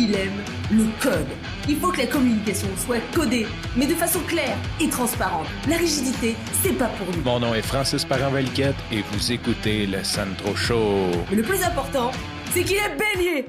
il aime le code. Il faut que la communication soit codée, mais de façon claire et transparente. La rigidité, c'est pas pour nous. Mon nom est Francis Parent-Valquette et vous écoutez le Sandro Show. Mais le plus important, c'est qu'il est bélier.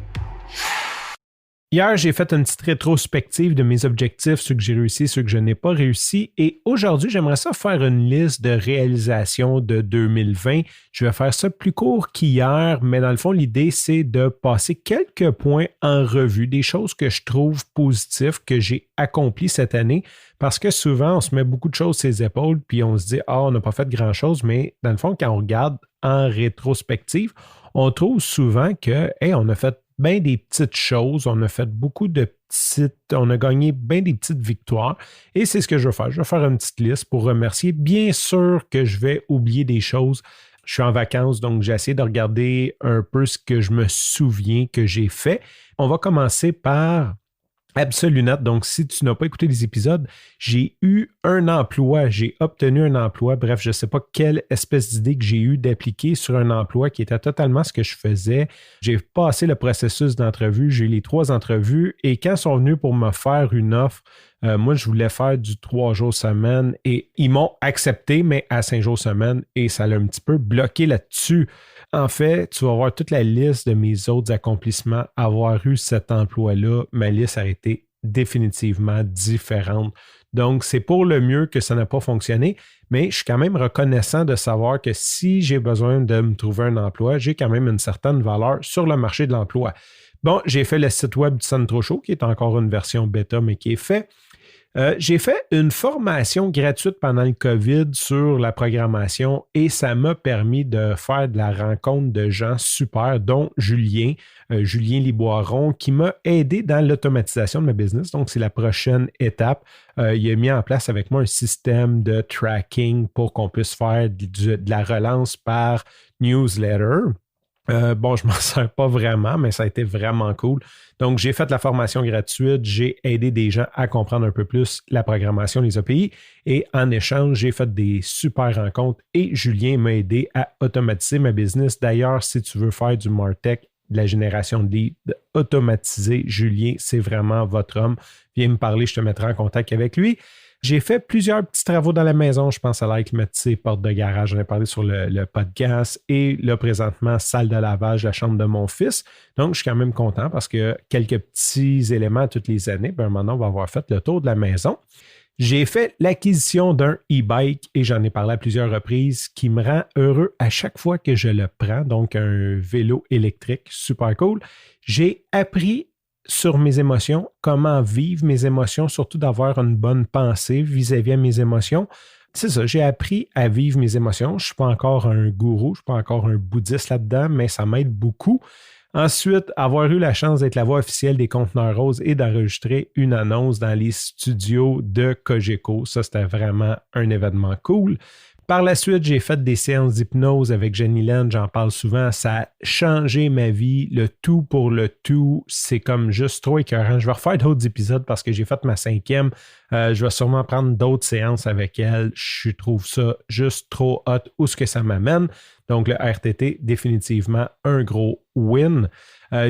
Hier, j'ai fait une petite rétrospective de mes objectifs, ceux que j'ai réussi, ceux que je n'ai pas réussi. Et aujourd'hui, j'aimerais ça faire une liste de réalisations de 2020. Je vais faire ça plus court qu'hier, mais dans le fond, l'idée, c'est de passer quelques points en revue, des choses que je trouve positives, que j'ai accomplies cette année. Parce que souvent, on se met beaucoup de choses sur les épaules, puis on se dit, on n'a pas fait grand-chose. Mais dans le fond, quand on regarde en rétrospective, on trouve souvent que, on a fait bien des petites choses, on a fait beaucoup de on a gagné bien des petites victoires et c'est ce que je vais faire. Je vais faire une petite liste pour remercier. Bien sûr que je vais oublier des choses. Je suis en vacances, donc j'ai essayé de regarder un peu ce que je me souviens que j'ai fait. On va commencer par Absolunet. Donc, si tu n'as pas écouté les épisodes, j'ai eu un emploi, j'ai obtenu un emploi. Bref, je ne sais pas quelle espèce d'idée que j'ai eu d'appliquer sur un emploi qui était totalement ce que je faisais. J'ai passé le processus d'entrevue, j'ai eu les 3 entrevues et quand ils sont venus pour me faire une offre, moi, je voulais faire du 3 jours semaine et ils m'ont accepté, mais à 5 jours semaine et ça l'a un petit peu bloqué là-dessus. En fait, tu vas voir toute la liste de mes autres accomplissements. Avoir eu cet emploi-là, ma liste a été définitivement différente. Donc, c'est pour le mieux que ça n'a pas fonctionné, mais je suis quand même reconnaissant de savoir que si j'ai besoin de me trouver un emploi, j'ai quand même une certaine valeur sur le marché de l'emploi. Bon, j'ai fait le site web du Sandro Show, qui est encore une version bêta, mais qui est fait. J'ai fait une formation gratuite pendant le COVID sur la programmation et ça m'a permis de faire de la rencontre de gens super, dont Julien Liboiron, qui m'a aidé dans l'automatisation de ma business. Donc, c'est la prochaine étape. Il a mis en place avec moi un système de tracking pour qu'on puisse faire de la relance par newsletter. Je m'en sers pas vraiment, mais ça a été vraiment cool. Donc, j'ai fait la formation gratuite, j'ai aidé des gens à comprendre un peu plus la programmation, les API, et en échange, j'ai fait des super rencontres et Julien m'a aidé à automatiser ma business. D'ailleurs, si tu veux faire du MarTech, de la génération de leads, automatiser, Julien, c'est vraiment votre homme. Viens me parler, je te mettrai en contact avec lui. J'ai fait plusieurs petits travaux dans la maison. Je pense à l'air climatisé, porte de garage. J'en ai parlé sur le podcast. Et là, présentement, salle de lavage, la chambre de mon fils. Donc, je suis quand même content parce que quelques petits éléments toutes les années, maintenant, on va avoir fait le tour de la maison. J'ai fait l'acquisition d'un e-bike et j'en ai parlé à plusieurs reprises qui me rend heureux à chaque fois que je le prends. Donc, un vélo électrique, super cool. J'ai appris sur mes émotions, comment vivre mes émotions, surtout d'avoir une bonne pensée vis-à-vis de mes émotions. C'est ça, j'ai appris à vivre mes émotions. Je ne suis pas encore un gourou, je ne suis pas encore un bouddhiste là-dedans, mais ça m'aide beaucoup. Ensuite, avoir eu la chance d'être la voix officielle des Conteneurs Roses et d'enregistrer une annonce dans les studios de Cogeco. Ça, c'était vraiment un événement cool. Par la suite, j'ai fait des séances d'hypnose avec Jenny Lynn, j'en parle souvent, ça a changé ma vie, le tout pour le tout, c'est comme juste trop écœurant. Je vais refaire d'autres épisodes parce que j'ai fait ma 5e, je vais sûrement prendre d'autres séances avec elle, je trouve ça juste trop hot, où est-ce que ça m'amène. Donc le RTT, définitivement un gros win.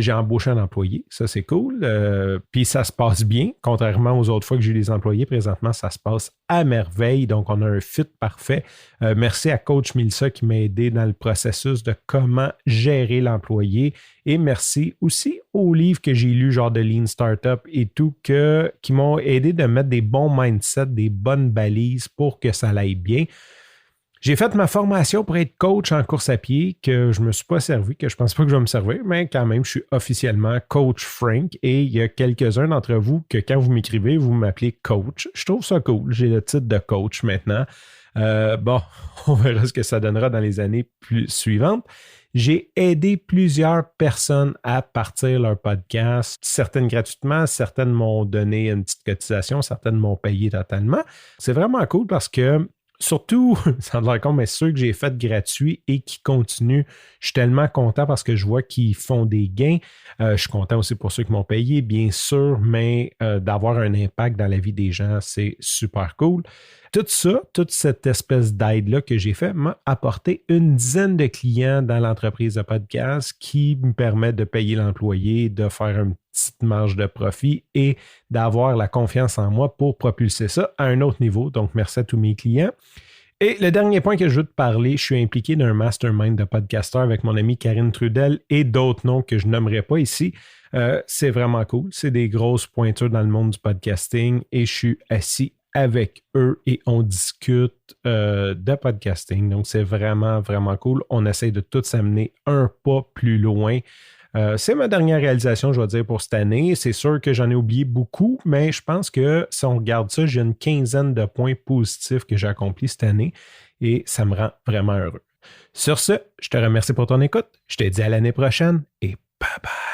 J'ai embauché un employé, ça c'est cool. Puis ça se passe bien, contrairement aux autres fois que j'ai eu des employés. Présentement, ça se passe à merveille. Donc, on a un fit parfait. Merci à Coach Milsa qui m'a aidé dans le processus de comment gérer l'employé. Et merci aussi aux livres que j'ai lus, genre de Lean Startup et tout, qui m'ont aidé de mettre des bons mindsets, des bonnes balises pour que ça aille bien. J'ai fait ma formation pour être coach en course à pied que je ne me suis pas servi, que je ne pense pas que je vais me servir, mais quand même, je suis officiellement coach Frank et il y a quelques-uns d'entre vous que quand vous m'écrivez, vous m'appelez coach. Je trouve ça cool. J'ai le titre de coach maintenant. On verra ce que ça donnera dans les années suivantes. J'ai aidé plusieurs personnes à partir leur podcast, certaines gratuitement, certaines m'ont donné une petite cotisation, certaines m'ont payé totalement. C'est vraiment cool parce que surtout, ça me rend compte, mais ceux que j'ai fait gratuits et qui continuent, je suis tellement content parce que je vois qu'ils font des gains. Je suis content aussi pour ceux qui m'ont payé, bien sûr, mais d'avoir un impact dans la vie des gens, c'est super cool. Tout ça, toute cette espèce d'aide-là que j'ai fait m'a apporté une dizaine de clients dans l'entreprise de podcast qui me permet de payer l'employé, de faire un petite marge de profit et d'avoir la confiance en moi pour propulser ça à un autre niveau. Donc, merci à tous mes clients. Et le dernier point que je veux te parler, je suis impliqué dans un mastermind de podcasteurs avec mon amie Karine Trudel et d'autres noms que je nommerai pas ici. C'est vraiment cool. C'est des grosses pointures dans le monde du podcasting et je suis assis avec eux et on discute de podcasting. Donc, c'est vraiment, vraiment cool. On essaye de tout s'amener un pas plus loin. C'est ma dernière réalisation, je vais dire, pour cette année. C'est sûr que j'en ai oublié beaucoup, mais je pense que si on regarde ça, j'ai une quinzaine de points positifs que j'ai accomplis cette année et ça me rend vraiment heureux. Sur ce, je te remercie pour ton écoute. Je te dis à l'année prochaine et bye bye.